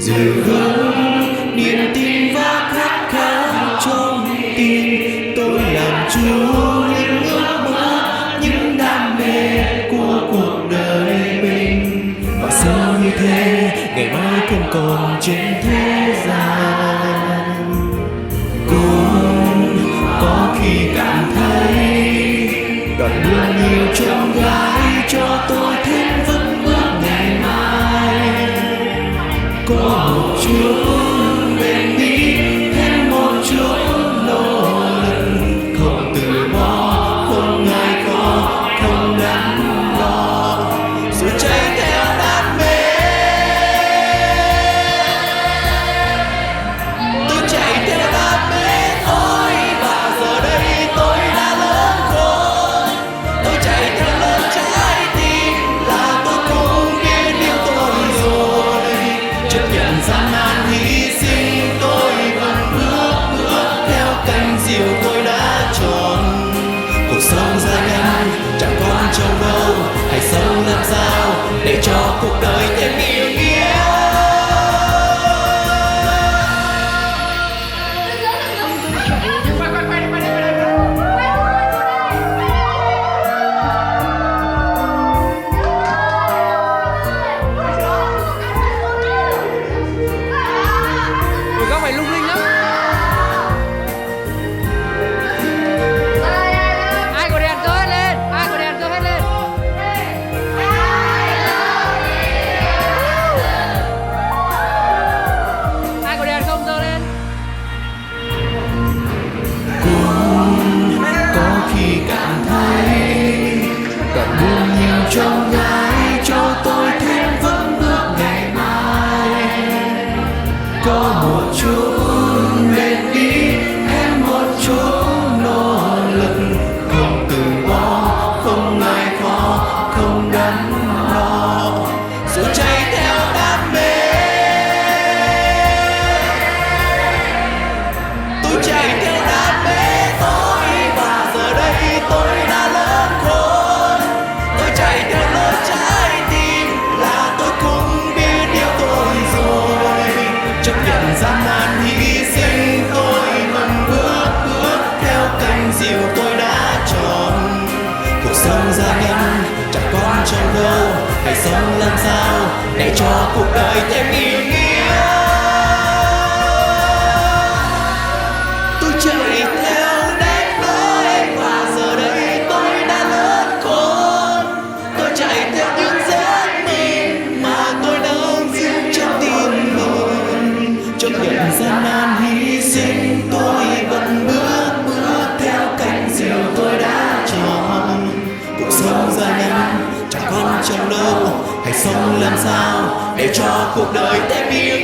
giữ vững niềm tin và khát khao trong tim tôi làm chúa những ước mơ những đam mê của cuộc đời mình. Và sao như thế ngày mai không còn trên thế gian, cũng có khi cảm thấy đoạn đường nhiều trong gai cho tôi thêm vững bước ngày mai. Có một chút bền bỉ, thêm một chút nỗ lực, không từ bỏ, không ngại khó, không đắn đo, rồi chạy theo đam mê. Tôi chạy theo đam mê thôi, và giờ đây tôi đã lớn khôn. Tôi chạy theo lớn trái tim, là tôi cũng biết điều tôi rồi. Chấp nhận gian nan hy sinh, tôi vẫn bước theo cánh diều tôi đã chọn. Cuộc sống dài ngắn chẳng quan trọng đâu, hãy sống làm sao để cho cuộc đời thêm ý nghĩa. Ủa các phải lung linh lắm. Ai có đèn cơ hết lên, ai có đèn cơ hết lên. Ai có đèn không giơ lên. Có khi cảm thấy đoạn buồn nhiều trong gai cho tôi thêm vững bước ngày mai. Có một chút bền bỉ, thêm một chút nỗ lực, không từ bỏ, không ngại khó, không đắn đo, rồi chạy theo đam mê. Tôi chạy theo đam mê thôi, và giờ đây tôi đã lớn khôn. Tôi chạy theo lối trái tim, là tôi cũng biết điều tôi rồi. Chấp nhận gian nan hy sinh, tôi vẫn bước theo cánh diều tôi đã chọn. Cuộc sống dài ngắn chẳng quan trọng đâu, hãy sống làm sao để cho cuộc đời thêm ý nghĩa. Tôi chạy theo đam mê, và giờ đây tôi đã lớn khôn. Tôi chạy theo những giấc mơ mà tôi đã giữ trong tim mình. Chấp nhận gian nan hy sinh, tôi vẫn bước theo cánh diều tôi đã chọn. Cuộc sống dài ngắn chẳng quan trọng đâu, hãy sống làm sao để cho cuộc đời thêm ý nghĩa.